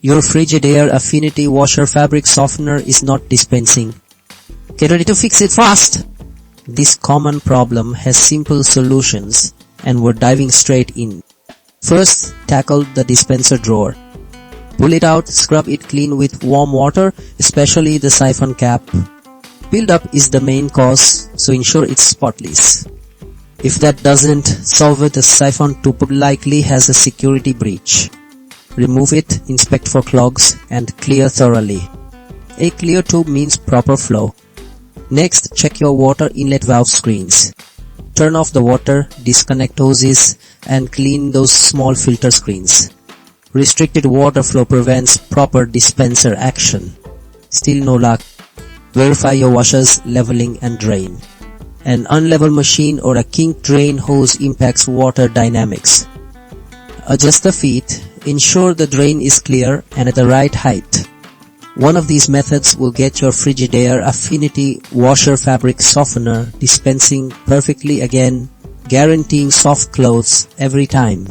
Your Frigidaire Affinity washer fabric softener is not dispensing. Get ready to fix it fast! This common problem has simple solutions, and we're diving straight in. First, tackle the dispenser drawer. Pull it out, scrub it clean with warm water, especially the siphon cap. Build-up is the main cause, so ensure it's spotless. If that doesn't solve it, the siphon tube likely has a security breach. Remove it, inspect for clogs, and clear thoroughly. A clear tube means proper flow. Next, check your water inlet valve screens. Turn off the water, disconnect hoses, and clean those small filter screens. Restricted water flow prevents proper dispenser action. Still no luck? Verify your washers, leveling and drain. An unlevel machine or a kinked drain hose impacts water dynamics. Adjust the feet. Ensure the drain is clear and at the right height. One of these methods will get your Frigidaire Affinity washer fabric softener dispensing perfectly again, guaranteeing soft clothes every time.